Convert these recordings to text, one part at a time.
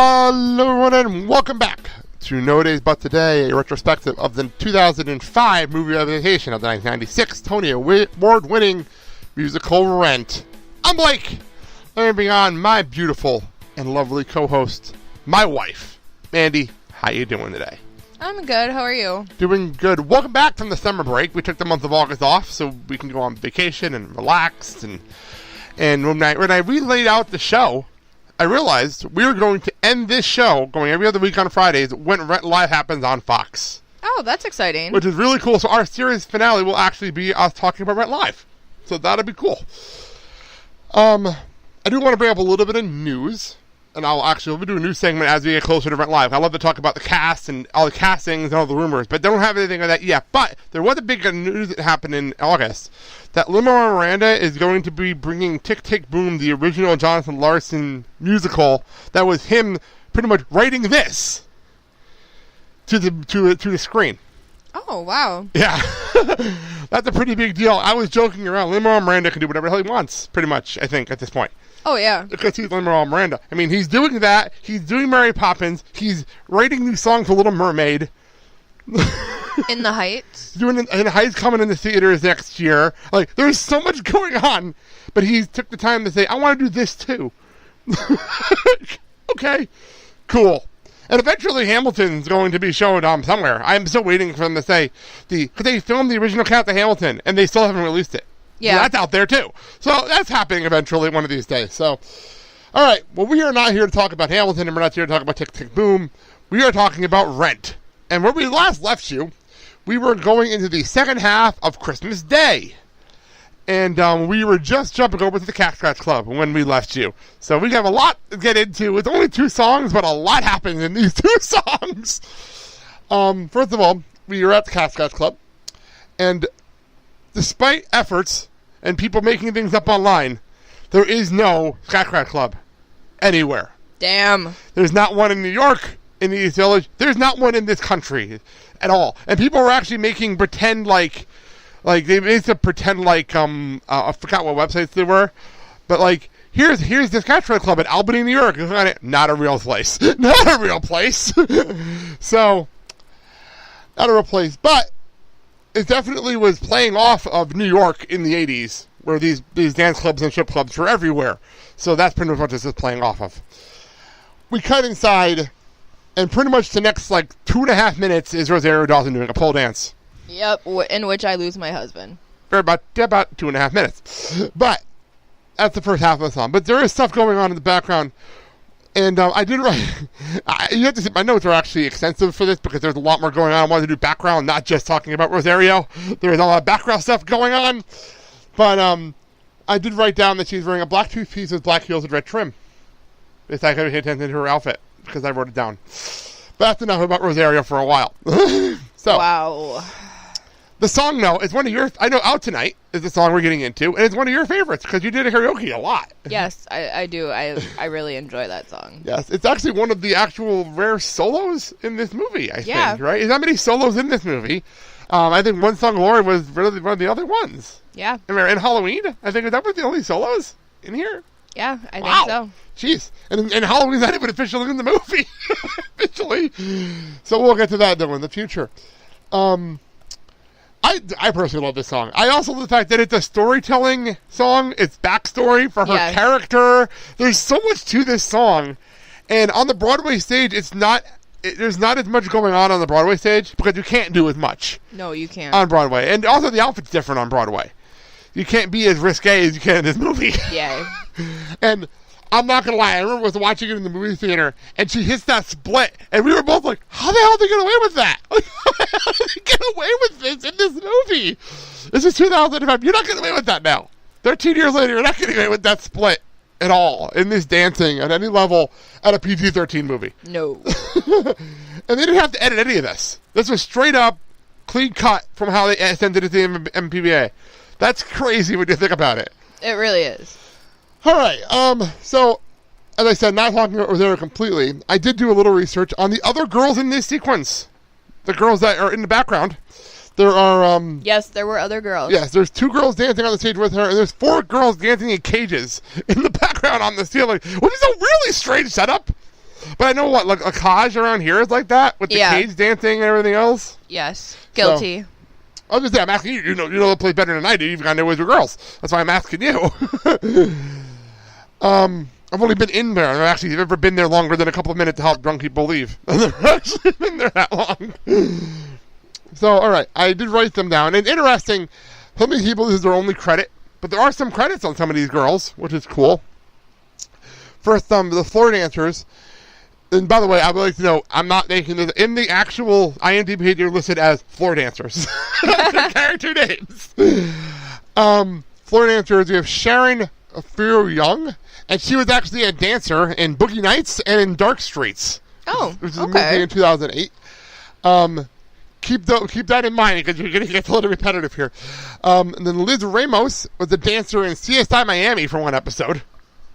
Hello everyone and welcome back to No Days But Today, a retrospective of the 2005 movie adaptation of the 1996 Tony Award-winning musical Rent. I'm Blake. Let me bring on my beautiful and lovely co-host, my wife, Mandy. How you doing today? I'm good. How are you? Doing good. Welcome back from the summer break. We took the month of August off so we can go on vacation and relax. And when I relayed out the show, I realized we were going to end this show going every other week on Fridays when Rent Live happens on Fox. Oh, that's exciting. Which is really cool. So our series finale will actually be us talking about Rent Live. So that'll be cool. I do want to bring up a little bit of news. And we'll do a new segment as we get closer to Rent Live. I love to talk about the cast and all the castings and all the rumors, but they don't have anything like that yet. But there was a big news that happened in August that Lin-Manuel Miranda is going to be bringing Tick, Tick, Boom, the original Jonathan Larson musical that was him pretty much writing this to the screen. Oh, wow. Yeah. That's a pretty big deal. I was joking around. Lin-Manuel Miranda can do whatever the hell he wants, pretty much, I think, at this point. Oh, yeah. Because he's Lin-Manuel Miranda. I mean, he's doing that. He's doing Mary Poppins. He's writing new songs for Little Mermaid. In the Heights. Doing In the Heights coming in the theaters next year. Like, there's so much going on. But he took the time to say, I want to do this too. Okay. Cool. And eventually Hamilton's going to be shown somewhere. I'm still waiting for them to say, because they filmed the original cast of Hamilton, and they still haven't released it. Yeah. So that's out there too. So that's happening eventually one of these days. So, all right. Well, we are not here to talk about Hamilton, and we're not here to talk about Tick, Tick, Boom. We are talking about Rent. And where we last left you, we were going into the second half of Christmas Day. And we were just jumping over to the Cat Scratch Club when we left you. So we have a lot to get into. It's only 2 songs, but a lot happens in these 2 songs. First of all, we were at the Cat Scratch Club. And despite efforts and people making things up online, there is no Cat Scratch Club anywhere. Damn. There's not one in New York, in the East Village. There's not one in this country at all. And people were actually making pretend like they made some pretend like I forgot what websites they were, but like here's this Cat Scratch Club at Albany, New York. Not a real place. Not a real place. So not a real place, but it definitely was playing off of New York in the 80s, where these dance clubs and strip clubs were everywhere. So that's pretty much what this is playing off of. We cut inside, and pretty much the next 2.5 minutes is Rosario Dawson doing a pole dance. Yep, in which I lose my husband. For about 2.5 minutes. But that's the first half of the song. But there is stuff going on in the background. And I did write... you have to see, my notes are actually extensive for this because there's a lot more going on. I wanted to do background, not just talking about Rosario. There's a lot of background stuff going on. But I did write down that she's wearing a black two-piece with black heels with red trim. It's like I could pay attention to her outfit because I wrote it down. But that's enough about Rosario for a while. So, wow. The song, though, is one of your... I know Out Tonight is the song we're getting into, and it's one of your favorites because you did a karaoke a lot. Yes, I do. I really enjoy that song. Yes, it's actually one of the actual rare solos in this movie, I think, right? There's not many solos in this movie. I think One Song Glory was really one of the other ones. Yeah. And Halloween, I think that was the only solos in here. Yeah, I think so. Jeez. And Halloween's not even officially in the movie. Officially. So we'll get to that, though, in the future. I personally love this song. I also love the fact that it's a storytelling song. It's backstory for her character. There's so much to this song. And on the Broadway stage, there's not as much going on the Broadway stage because you can't do as much. No, you can't. On Broadway. And also the outfit's different on Broadway. You can't be as risque as you can in this movie. Yeah. And I'm not going to lie. I remember I was watching it in the movie theater, and she hits that split, and we were both like, how the hell did they get away with that? How the hell did they get away with this in this movie? This is 2005. You're not getting away with that now. 13 years later, you're not getting away with that split at all in this dancing at any level at a PG-13 movie. No. And they didn't have to edit any of this. This was straight up, clean cut from how they sent it to the MPBA. That's crazy when you think about it. It really is. All right, so, as I said, not talking about Rosario completely, I did do a little research on the other girls in this sequence. The girls that are in the background. There are, Yes, there were other girls. Yes, there's 2 girls dancing on the stage with her, and there's 4 girls dancing in cages in the background on the ceiling, which is a really strange setup. But I know what, like, Akaj around here is like that with the cage dancing and everything else. Yes. Guilty. So, I was just saying, I'm asking you. You know the place better than I do. You've got to know with your girls. That's why I'm asking you. I've only been in there. I've actually never been there longer than a couple of minutes to help drunk people leave. I've never actually been there that long. So, all right. I did write them down. And interesting, so many people, this is their only credit. But there are some credits on some of these girls, which is cool. First, the floor dancers. And by the way, I would like to know, I'm not making this. In the actual IMDb, they're listed as floor dancers. Their character names. Floor dancers, we have Sharon Furyo-Young. And she was actually a dancer in Boogie Nights and in Dark Streets. Oh, which is a movie in 2008. Keep that in mind because you're going to get a little repetitive here. And then Liz Ramos was a dancer in CSI Miami for one episode.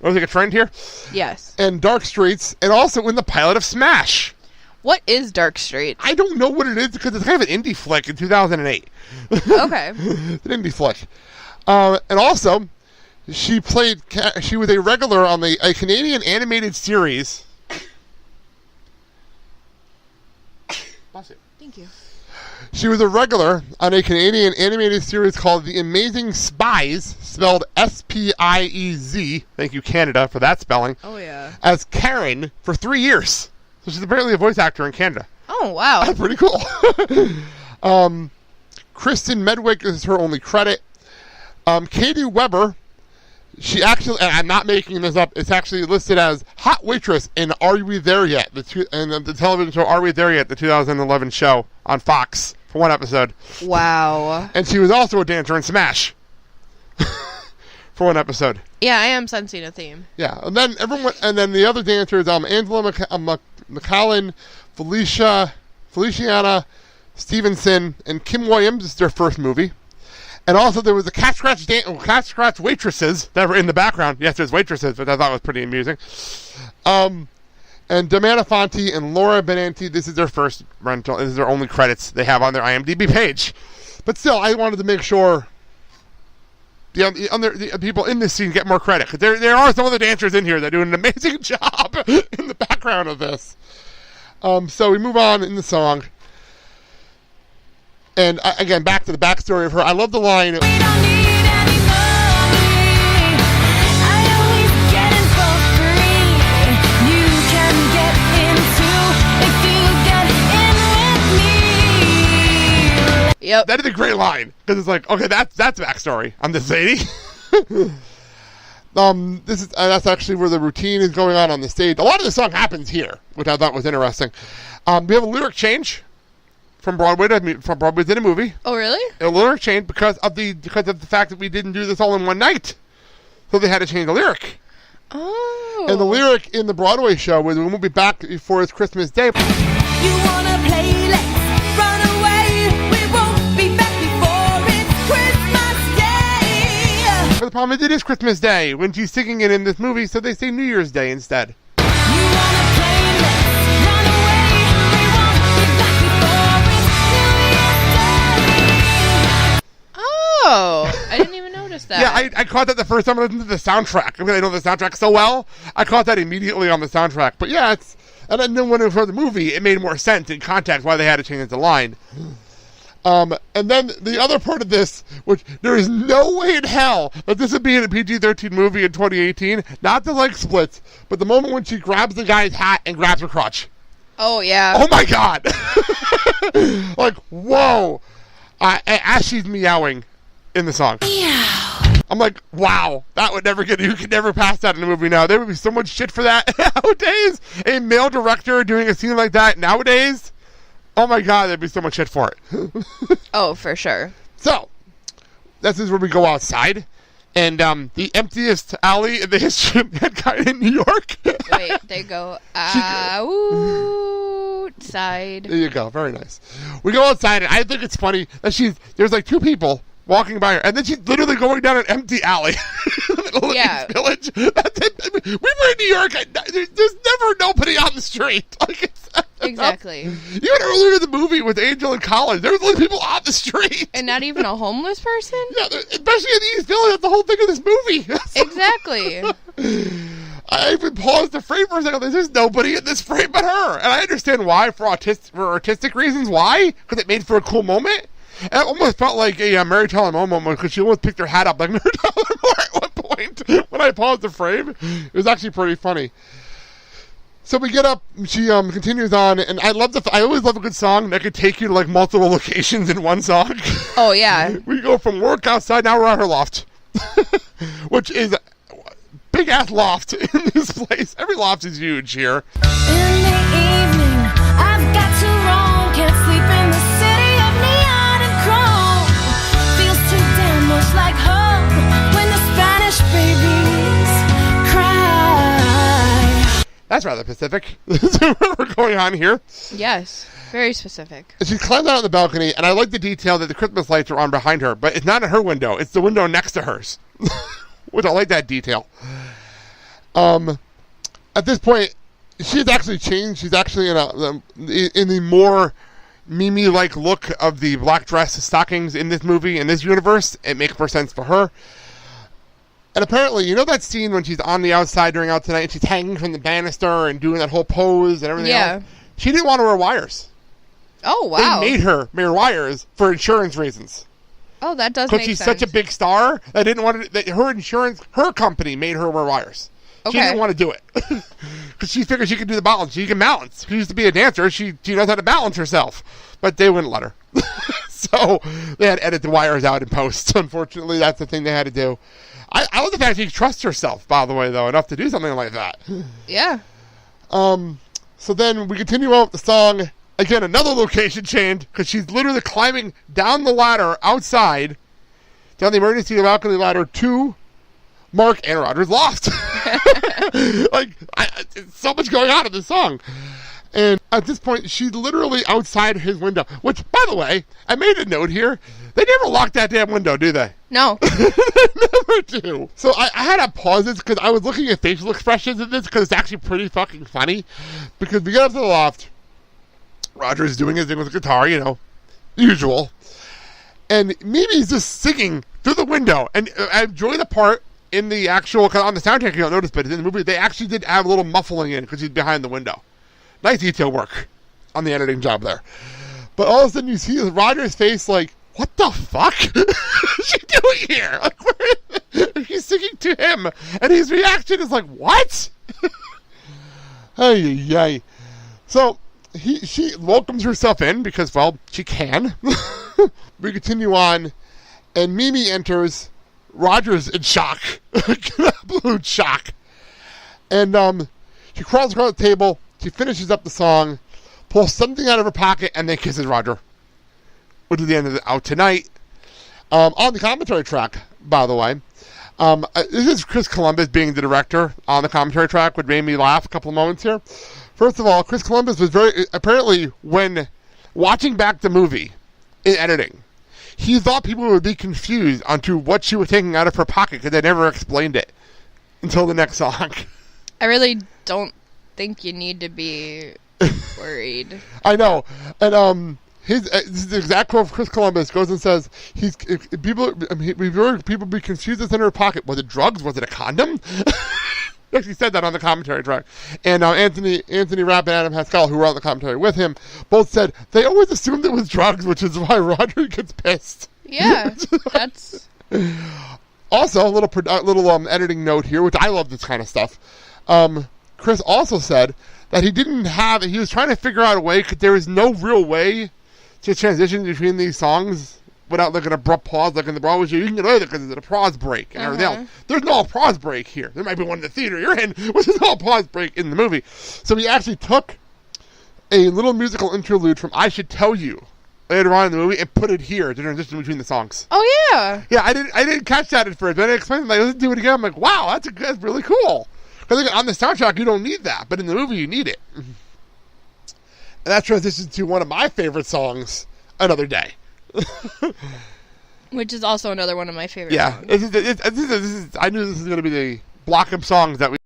Was it a trend here? Yes. And Dark Streets, and also in the pilot of Smash. What is Dark Streets? I don't know what it is because it's kind of an indie flick in 2008. Okay. It's an indie flick. And also, she was a regular on a Canadian animated series. Thank you. She was a regular on a Canadian animated series called The Amazing Spies, spelled S-P-I-E-Z. Thank you, Canada, for that spelling. Oh, yeah. As Karen for 3 years. So she's apparently a voice actor in Canada. Oh, wow. That's pretty cool. Kristen Medwick is her only credit. Katie Weber, she actually, and I'm not making this up, it's actually listed as hot waitress in Are We There Yet? The television show Are We There Yet? The 2011 show on Fox for one episode. Wow. And she was also a dancer in Smash for one episode. Yeah, I am sensing a theme. Yeah, and then the other dancers, Angela McCallan, Feliciana Stevenson, and Kim Williams. This is their first movie. And also there was the cat scratch waitresses that were in the background. Yes, there's waitresses, which I thought was pretty amusing. And Damana Fonte and Laura Benanti, this is their first rental. This is their only credits they have on their IMDb page. But still, I wanted to make sure the people in this scene get more credit. Because there are some other dancers in here that do an amazing job in the background of this. So we move on in the song. And again, back to the backstory of her. I love the line. We don't need any money. I always get in for free. You can get in too if you get in with me. Yep. That is a great line. Because it's like, okay, that's backstory. I'm this lady. That's actually where the routine is going on the stage. A lot of the song happens here, which I thought was interesting. We have a lyric change. From Broadway to the movie. Oh, really? A lyric change because of the fact that we didn't do this all in one night, so they had to change the lyric. Oh. And the lyric in the Broadway show was, "We won't be back before it's Christmas Day." You wanna play? Let's run away. We won't be back before it's Christmas Day. But the problem is, it is Christmas Day when she's singing it in this movie, so they say New Year's Day instead. Oh, I didn't even notice that. Yeah, I caught that the first time I listened to the soundtrack. I mean, I know the soundtrack so well. I caught that immediately on the soundtrack. But yeah, and then when it was the movie, it made more sense in context why they had to change the line. And then the other part of this, which there is no way in hell that this would be in a PG-13 movie in 2018, not the leg splits, but the moment when she grabs the guy's hat and grabs her crotch. Oh, yeah. Oh, my God. Like, whoa. As she's meowing in the song. Meow. I'm like, wow, that would never you could never pass that in a movie now. There would be so much shit for that nowadays. A male director doing a scene like that nowadays, oh my God, there'd be so much shit for it. Oh, for sure. So, this is where we go outside. And the emptiest alley in the history of mankind in New York. Wait, they go outside. There you go, very nice. We go outside, and I think it's funny that there's like two people walking by her, and then she's literally going down an empty alley in the middle of East Village. That's it. I mean, we were in New York. There's never nobody on the street. Like exactly. Even earlier in the movie with Angel in college, there was people on the street. And not even a homeless person? Yeah, especially in the East Village. That's the whole thing of this movie. Exactly. I even paused the frame for a second. There's nobody in this frame but her. And I understand why, for artistic reasons. Why? Because it made for a cool moment. And it almost felt like a Mary Tyler Moore moment, because she almost picked her hat up like Mary Tyler Moore at one point when I paused the frame. It was actually pretty funny. So we get up, she continues on, and I always love a good song that could take you to like multiple locations in one song. Oh, yeah. We go from work outside, now we're at her loft. Which is a big-ass loft in this place. Every loft is huge here. In the evening, I've got to roam. Can't sleep in the city of neon and chrome. Feels too damn much like home when the Spanish babies cry. That's rather specific. That's what we're going on here. Yes. Very specific. She climbs out on the balcony, and I like the detail that the Christmas lights are on behind her, but it's not in her window. It's the window next to hers. Which I like that detail. At this point, she's actually changed. She's actually in the more Mimi-like look of the black dress stockings in this movie, in this universe. It makes more sense for her. And apparently, you know that scene when she's on the outside during Out Tonight and she's hanging from the banister and doing that whole pose and everything else? She didn't want to wear wires. Oh, wow. They made her wear wires for insurance reasons. Oh, that does make sense. Because she's such a big star, I didn't want to. That her company made her wear wires. Okay. She didn't want to do it because she figured she could do the balance. She can balance. She used to be a dancer. She knows how to balance herself, but they wouldn't let her. So they had to edit the wires out in post. Unfortunately, that's the thing they had to do. I love the fact she trusts herself, by the way, though, enough to do something like that. Yeah. So then we continue on with the song. Again, another location change, because she's literally climbing down the ladder outside, down the emergency balcony ladder to Mark and Roger's loft. So much going on in this song. And at this point, she's literally outside his window. Which, by the way, I made a note here. They never lock that damn window, do they? No. They never do. So I had to pause this because I was looking at facial expressions in this because it's actually pretty fucking funny. Because we get up to the loft. Roger's doing his thing with the guitar, usual. And Mimi's just singing through the window. And I enjoy the part in the actual, cause on the soundtrack you don't notice, but in the movie they actually did have a little muffling in because he's behind the window. Nice detail work on the editing job there. But all of a sudden you see Roger's face like, what the fuck is she doing here? Like, he's singing to him, and his reaction is like, what? Ay. So she welcomes herself in because, well, she can. We continue on, and Mimi enters. Roger's in shock. Absolute shock. And she crawls across the table. She finishes up the song, pulls something out of her pocket, and then kisses Roger. Which is the end of Out Tonight. On the commentary track, by the way. This is Chris Columbus being the director on the commentary track, which made me laugh a couple of moments here. First of all, Chris Columbus was apparently, when watching back the movie in editing, he thought people would be confused onto what she was taking out of her pocket because they never explained it until the next song. I really don't think you need to be worried. I know. And this is the exact quote from Chris Columbus goes and says, people be confused what's in her pocket. Was it drugs? Was it a condom? He actually said that on the commentary track. And Anthony Rapp and Adam Haskell, who were on the commentary with him, both said they always assumed it was drugs, which is why Roger gets pissed. Yeah, that's... Also, a little editing note here, which I love this kind of stuff. Chris also said that he was trying to figure out a way, because there is no real way to transition between these songs without like an abrupt pause, like in the Broadway show. You can get away with it because it's a pause break and everything else. There's no pause break here. There might be one in the theater you're in, which is no pause break in the movie. So he actually took a little musical interlude from I Should Tell You later on in the movie and put it here to transition between the songs. Oh yeah. Yeah, I didn't catch that at first, but I explained like, let's do it again. I'm like, wow, that's really cool. Because on the soundtrack you don't need that, but in the movie you need it. And that transitions to one of my favorite songs, Another Day. Which is also another one of my favorite songs. I knew this was going to be the block of songs that we